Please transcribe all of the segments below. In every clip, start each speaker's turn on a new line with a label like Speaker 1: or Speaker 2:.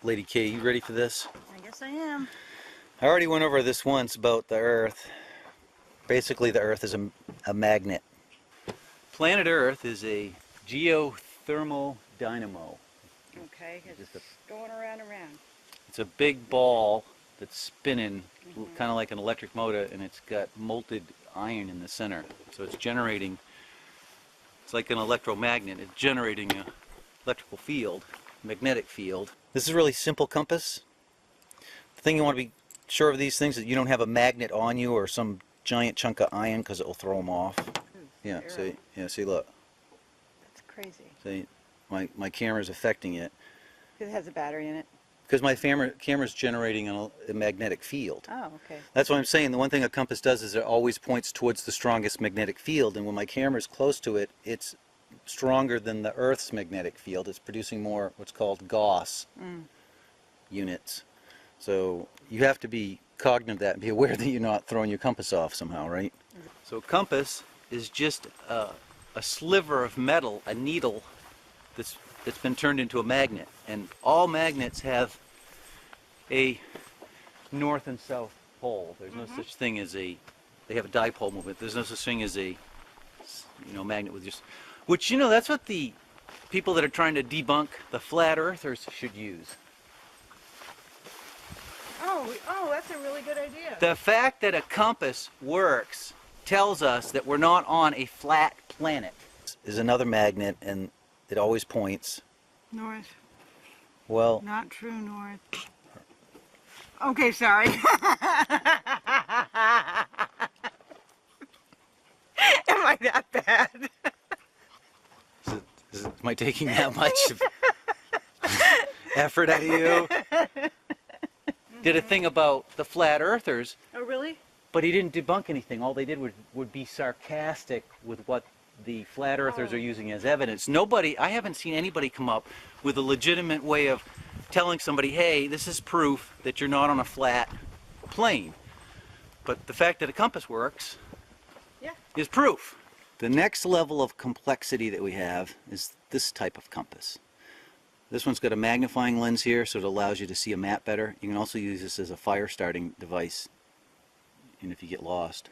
Speaker 1: Lady K, you ready for this?
Speaker 2: I guess I am.
Speaker 1: I already went over this once about the Earth. Basically, the Earth is a magnet. Planet Earth is a geothermal dynamo.
Speaker 2: Okay, it's going around and around.
Speaker 1: It's a big ball that's spinning, kind of like an electric motor, and it's got molten iron in the center. So it's generating, it's like an electromagnet. It's generating an electrical field, magnetic field. This is a really simple compass. The thing you want to be sure of these things is that you don't have a magnet on you or some giant chunk of iron, because it will throw them off. Yeah, see, look.
Speaker 2: That's crazy.
Speaker 1: See, my camera's affecting it.
Speaker 2: It has a battery in it.
Speaker 1: Because my camera's generating a magnetic field.
Speaker 2: Oh, okay.
Speaker 1: That's what I'm saying. The one thing a compass does is it always points towards the strongest magnetic field, and when my camera's close to it, it's stronger than the Earth's magnetic field. It's producing more what's called Gauss units. So you have to be cognizant of that and be aware that you're not throwing your compass off somehow, right? So a compass is just a sliver of metal, a needle that's been turned into a magnet. And all magnets have a north and south pole. There's no such thing as they have a dipole movement. There's no such thing as a, magnet with just, which, that's what the people that are trying to debunk the flat earthers should use.
Speaker 2: Oh, that's a really good idea.
Speaker 1: The fact that a compass works tells us that we're not on a flat planet. Is another magnet, and it always points
Speaker 2: North.
Speaker 1: Well,
Speaker 2: not true north. Okay, sorry. Am I that bad?
Speaker 1: am I taking that much effort out of you? Did a thing about the flat earthers.
Speaker 2: Oh, really?
Speaker 1: But he didn't debunk anything. All they did would be sarcastic with what the flat earthers are using as evidence. I haven't seen anybody come up with a legitimate way of telling somebody, hey, this is proof that you're not on a flat plane. But the fact that a compass works is proof. The next level of complexity that we have is this type of compass. This one's got a magnifying lens here, so it allows you to see a map better. You can also use this as a fire starting device, and if you get lost.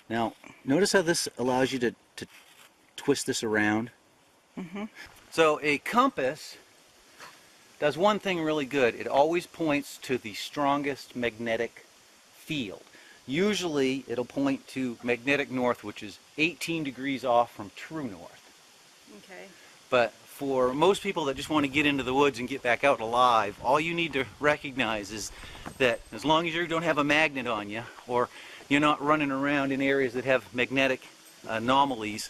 Speaker 1: Now, notice how this allows you to twist this around. So a compass does one thing really good. It always points to the strongest magnetic field. Usually it'll point to magnetic north, which is 18 degrees off from true north.
Speaker 2: Okay.
Speaker 1: But for most people that just want to get into the woods and get back out alive, all you need to recognize is that as long as you don't have a magnet on you, or you're not running around in areas that have magnetic anomalies,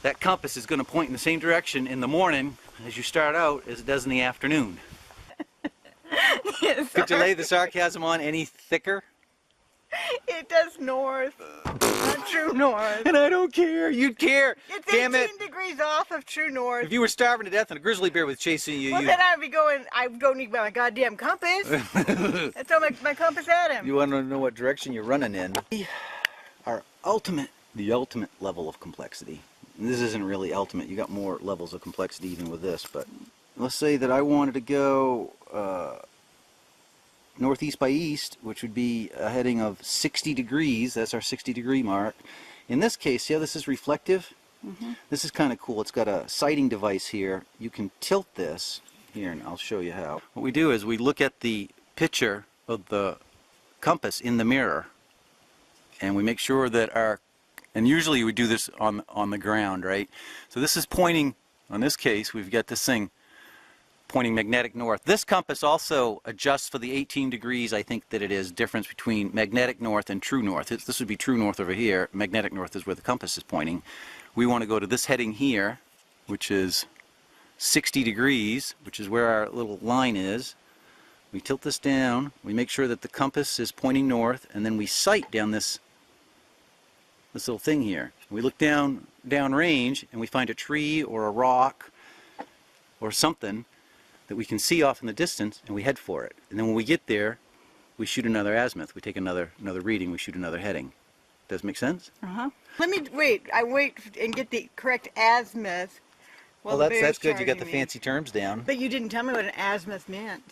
Speaker 1: that compass is going to point in the same direction in the morning as you start out as it does in the afternoon. Could you lay the sarcasm on any thicker?
Speaker 2: It does north, not true north.
Speaker 1: And I don't care. You'd care.
Speaker 2: It's
Speaker 1: Damn
Speaker 2: 18 degrees off of true north.
Speaker 1: If you were starving to death and a grizzly bear was chasing you,
Speaker 2: well, then I'd go need my goddamn compass. That's all my compass at him.
Speaker 1: You want to know what direction you're running in. The ultimate level of complexity. And this isn't really ultimate. You got more levels of complexity even with this, but let's say that I wanted to go northeast by east, which would be a heading of 60 degrees. That's our 60-degree mark. In this case, see how this is reflective? This is kind of cool. It's got a sighting device here. You can tilt this here, and I'll show you how. What we do is we look at the picture of the compass in the mirror, and we make sure that and usually we do this on the ground, right? So this is pointing, in this case, we've got this thing pointing magnetic north. This compass also adjusts for the 18 degrees, I think that it is, difference between magnetic north and true north. This would be true north over here. Magnetic north is where the compass is pointing. We want to go to this heading here, which is 60 degrees, which is where our little line is. We tilt this down, we make sure that the compass is pointing north, and then we sight down this little thing here. We look down range, and we find a tree or a rock or something that we can see off in the distance, and we head for it. And then when we get there, we shoot another azimuth. We take another reading, we shoot another heading. Does it make sense?
Speaker 2: Let me wait. I wait and get the correct azimuth
Speaker 1: Well,
Speaker 2: the
Speaker 1: that's
Speaker 2: bear's
Speaker 1: good. You got the
Speaker 2: charging me.
Speaker 1: fancy terms down.
Speaker 2: But you didn't tell me what an azimuth meant.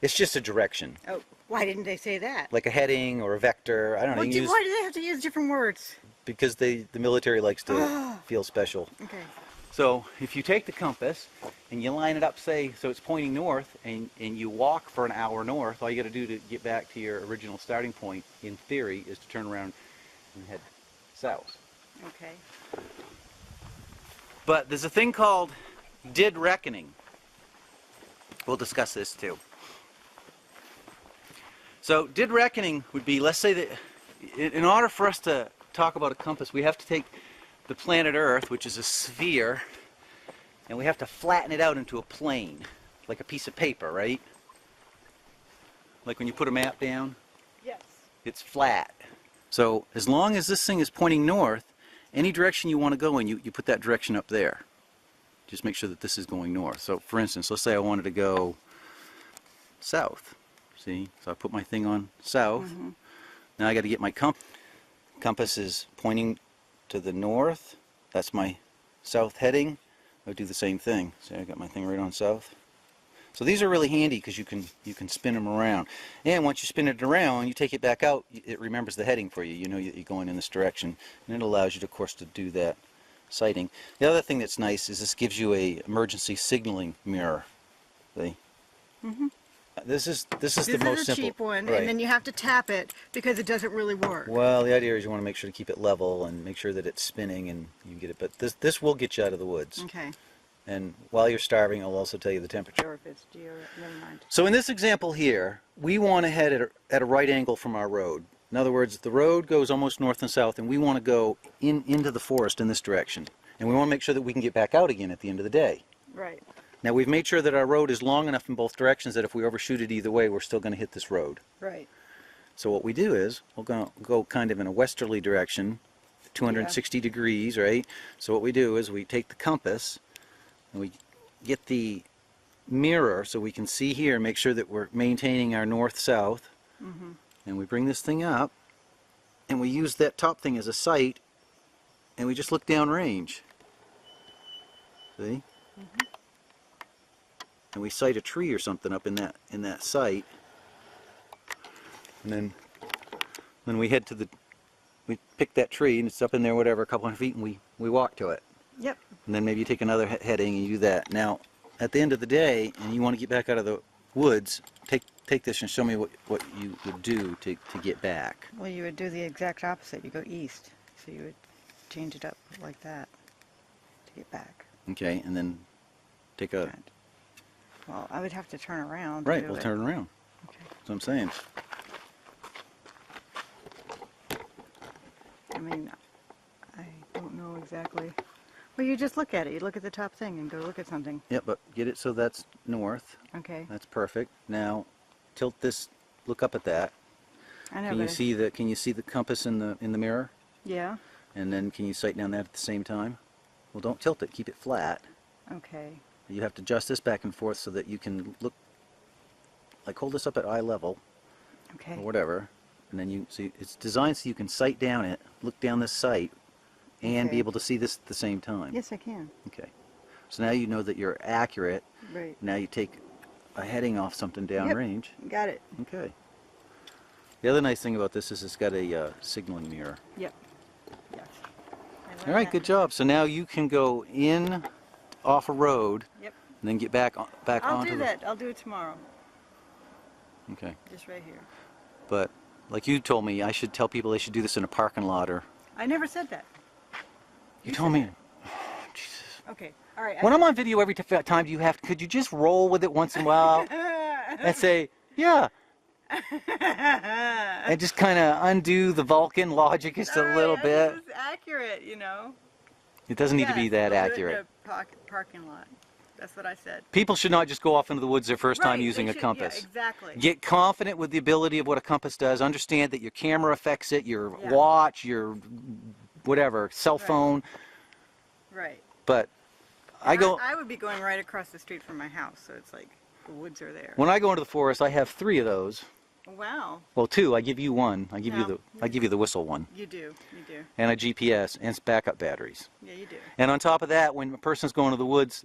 Speaker 1: It's just a direction,
Speaker 2: Oh, why didn't they say that?
Speaker 1: like a heading or a vector. I don't know.
Speaker 2: Well,
Speaker 1: You can use,
Speaker 2: why do they have to use different words?
Speaker 1: because the military likes to feel special.
Speaker 2: Okay.
Speaker 1: So if you take the compass and you line it up, say, so it's pointing north, and you walk for an hour north, all you got to do to get back to your original starting point, in theory, is to turn around and head south.
Speaker 2: Okay.
Speaker 1: But there's a thing called did reckoning. We'll discuss this too. So did reckoning would be, let's say that in order for us to talk about a compass, we have to take the planet Earth, which is a sphere, and we have to flatten it out into a plane, like a piece of paper, right? Like when you put a map down,
Speaker 2: Yes.
Speaker 1: it's flat. So as long as this thing is pointing north, any direction you want to go in, you put that direction up there. Just make sure that this is going north. So for instance, let's say I wanted to go south. See? So I put my thing on south. Now I got to get my compass is pointing to the north. That's my south heading. I would do the same thing. See, I got my thing right on south. So these are really handy because you can spin them around. And once you spin it around, you take it back out, it remembers the heading for you. You know you're going in this direction. And it allows you, of course, to do that sighting. The other thing that's nice is this gives you a emergency signaling mirror. See? This is the most simple.
Speaker 2: This is a cheap one,
Speaker 1: Right.
Speaker 2: and then you have to tap it because it doesn't really work.
Speaker 1: Well, the idea is you want to make sure to keep it level and make sure that it's spinning and you get it. But this will get you out of the woods.
Speaker 2: Okay.
Speaker 1: And while you're starving, I'll also tell you the temperature.
Speaker 2: Or if it's never mind.
Speaker 1: So in this example here, we want to head at a right angle from our road. In other words, the road goes almost north and south, and we want to go into the forest in this direction. And we want to make sure that we can get back out again at the end of the day.
Speaker 2: Right.
Speaker 1: Now we've made sure that our road is long enough in both directions that if we overshoot it either way, we're still going to hit this road.
Speaker 2: Right.
Speaker 1: So what we do is, we're going to go kind of in a westerly direction, 260 degrees, right? So what we do is we take the compass, and we get the mirror so we can see here and make sure that we're maintaining our north-south. And we bring this thing up, and we use that top thing as a sight, and we just look downrange. See? And we sight a tree or something up in that sight. And then we head to we pick that tree, and it's up in there, whatever, a couple hundred feet, and we walk to it.
Speaker 2: Yep.
Speaker 1: And then maybe you take another heading and you do that. Now, at the end of the day, and you want to get back out of the woods, take this and show me what you would do to get back.
Speaker 2: Well, you would do the exact opposite. You go east. So you would change it up like that to get back.
Speaker 1: Okay, and then take a...
Speaker 2: Right. Well, I would have to turn around.
Speaker 1: Right, we'll turn around.
Speaker 2: Okay.
Speaker 1: That's what I'm saying.
Speaker 2: I mean, I don't know exactly. Well, you just look at it. You look at the top thing and go look at something.
Speaker 1: Yep, but get it so that's north.
Speaker 2: Okay.
Speaker 1: That's perfect. Now, tilt this, look up at that.
Speaker 2: I know.
Speaker 1: Can you see the compass in the mirror?
Speaker 2: Yeah.
Speaker 1: And then can you sight down that at the same time? Well, don't tilt it, keep it flat.
Speaker 2: Okay.
Speaker 1: You have to adjust this back and forth so that you can look, like hold this up at eye level
Speaker 2: Okay.
Speaker 1: or whatever, and then you see it's designed so you can sight down it, look down this sight, and
Speaker 2: Okay.
Speaker 1: be able to see this at the same time.
Speaker 2: Yes, I can.
Speaker 1: Okay. So now you know that you're accurate.
Speaker 2: Right.
Speaker 1: Now you take a heading off something downrange.
Speaker 2: Got it.
Speaker 1: Okay. The other nice thing about this is it's got a signaling mirror.
Speaker 2: Yep. Yes.
Speaker 1: All right, good job. So now you can go in off a road,
Speaker 2: Yep.
Speaker 1: and then get back
Speaker 2: I'll
Speaker 1: onto
Speaker 2: do
Speaker 1: the...
Speaker 2: that. I'll do it tomorrow.
Speaker 1: Okay.
Speaker 2: Just right here.
Speaker 1: But like you told me, I should tell people they should do this in a parking lot, or...
Speaker 2: I never said that.
Speaker 1: You told me...
Speaker 2: Okay. All right.
Speaker 1: When I'm on video every time, could you just roll with it once in a while and say, yeah, and just kind of undo the Vulcan logic just a little bit?
Speaker 2: This is accurate, you know.
Speaker 1: It doesn't need to be that
Speaker 2: I'll do it
Speaker 1: accurate.
Speaker 2: in a parking lot. That's what I said.
Speaker 1: People should not just go off into the woods their first time
Speaker 2: Right,
Speaker 1: using
Speaker 2: they
Speaker 1: a
Speaker 2: should-
Speaker 1: compass.
Speaker 2: Yeah, exactly.
Speaker 1: Get confident with the ability of what a compass does. Understand that your camera affects it, your
Speaker 2: Yeah.
Speaker 1: watch, your whatever, cell
Speaker 2: Right.
Speaker 1: phone.
Speaker 2: Right.
Speaker 1: But I go...
Speaker 2: I would be going right across the street from my house, so it's like the woods are there.
Speaker 1: When I go into the forest, I have 3 of those.
Speaker 2: Wow.
Speaker 1: Well, 2. I give you one. I give
Speaker 2: No.
Speaker 1: you the whistle one,
Speaker 2: You do. You do.
Speaker 1: and a GPS and backup batteries.
Speaker 2: Yeah, you do.
Speaker 1: And on top of that, when a person's going to the woods,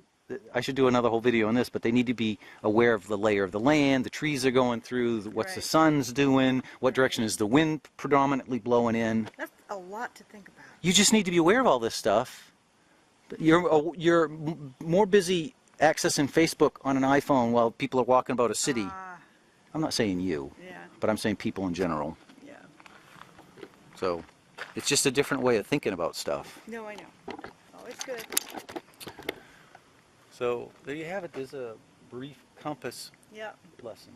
Speaker 1: I should do another whole video on this, but they need to be aware of the layer of the land, the trees are going through, what's the
Speaker 2: Right.
Speaker 1: sun's doing, what direction is the wind predominantly blowing in.
Speaker 2: That's a lot to think about.
Speaker 1: You just need to be aware of all this stuff. You're more busy accessing Facebook on an iPhone while people are walking about a city. I'm not saying you,
Speaker 2: Yeah.
Speaker 1: but I'm saying people in general.
Speaker 2: Yeah.
Speaker 1: So it's just a different way of thinking about stuff.
Speaker 2: No, I know. Oh, it's good.
Speaker 1: So there you have it. There's a brief compass
Speaker 2: Yeah.
Speaker 1: lesson.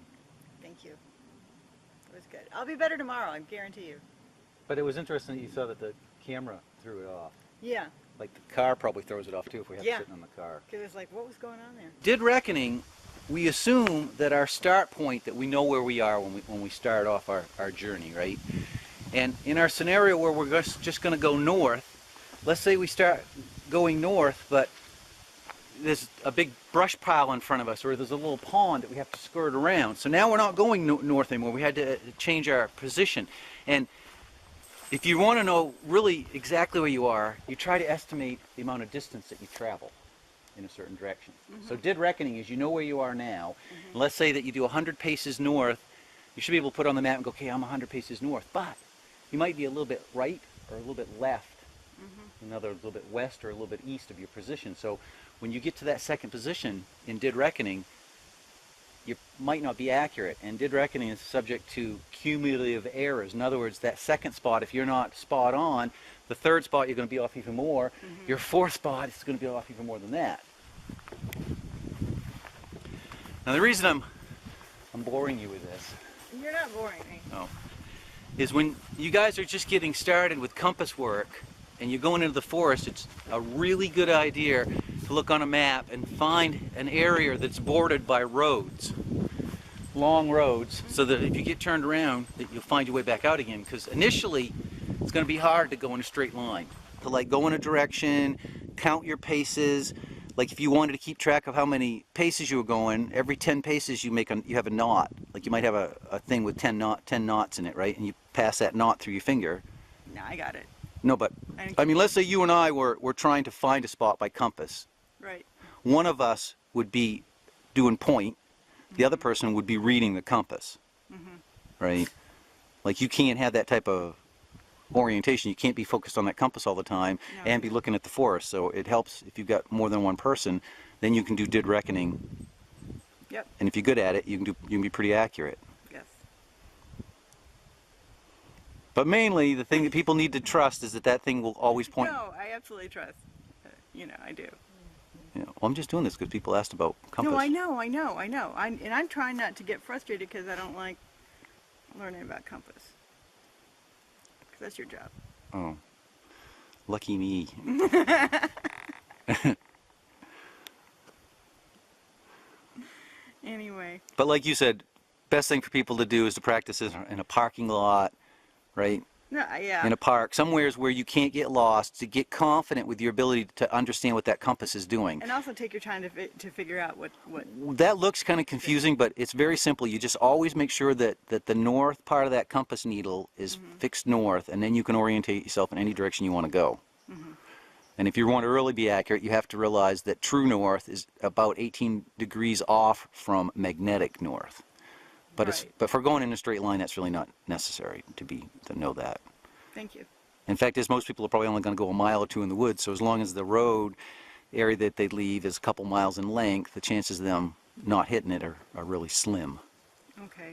Speaker 2: Thank you. It was good. I'll be better tomorrow, I guarantee you.
Speaker 1: But it was interesting that you saw that the camera threw it off.
Speaker 2: Yeah.
Speaker 1: Like the car probably throws it off too if we have it sitting on the car.
Speaker 2: Because it's like, what was going on there?
Speaker 1: Did reckoning, we assume that our start point, that we know where we are when we start off our journey, right? And in our scenario where we're just going to go north, let's say we start going north, but there's a big brush pile in front of us, or there's a little pond that we have to skirt around. So now we're not going north anymore. We had to change our position. And if you want to know really exactly where you are, you try to estimate the amount of distance that you travel in a certain direction. So did reckoning is you know where you are now. And let's say that you do 100 paces north. You should be able to put it on the map and go, okay, I'm 100 paces north. But you might be a little bit right or a little bit left, another little bit west or a little bit east of your position. So when you get to that second position in did reckoning, you might not be accurate, and did reckoning is subject to cumulative errors. In other words, that second spot, if you're not spot on, the third spot you're going to be off even more. Your fourth spot is going to be off even more than that. Now the reason I'm boring you with this,
Speaker 2: You're not boring me.
Speaker 1: is when you guys are just getting started with compass work and you're going into the forest, it's a really good idea to look on a map and find an area that's bordered by roads, long roads, so that if you get turned around, that you'll find your way back out again. Because initially, it's going to be hard to go in a straight line, to like go in a direction, count your paces. Like if you wanted to keep track of how many paces you were going, every 10 paces you have a knot. Like you might have a thing with 10 knots in it, right? And you pass that knot through your finger.
Speaker 2: No, I got it.
Speaker 1: No, but I mean, let's say you and I were trying to find a spot by compass.
Speaker 2: Right.
Speaker 1: One of us would be doing point, the other person would be reading the compass, right? Like you can't have that type of orientation. You can't be focused on that compass all the time and be looking at the forest. So it helps if you've got more than one person, then you can do did reckoning.
Speaker 2: Yep.
Speaker 1: And if you're good at it, you can be pretty accurate.
Speaker 2: Yes.
Speaker 1: But mainly, the thing that people need to trust is that thing will always point.
Speaker 2: No, I absolutely trust. I do.
Speaker 1: You know, well, I'm just doing this because people asked about compass.
Speaker 2: No, I know. And I'm trying not to get frustrated because I don't like learning about compass. Because that's your job.
Speaker 1: Oh, lucky me.
Speaker 2: Anyway.
Speaker 1: But like you said, best thing for people to do is to practice this in a parking lot, right?
Speaker 2: No, yeah.
Speaker 1: In a park, somewheres where you can't get lost, to get confident with your ability to understand what that compass is doing.
Speaker 2: And also take your time to figure out what.
Speaker 1: That looks kind of confusing, but it's very simple. You just always make sure that the north part of that compass needle is fixed north, and then you can orientate yourself in any direction you want to go. And if you want to really be accurate, you have to realize that true north is about 18 degrees off from magnetic north. But but for going in a straight line, that's really not necessary to know that.
Speaker 2: Thank you.
Speaker 1: In fact, as most people are probably only going to go a mile or two in the woods, so as long as the road area that they leave is a couple miles in length, the chances of them not hitting it are really slim.
Speaker 2: Okay.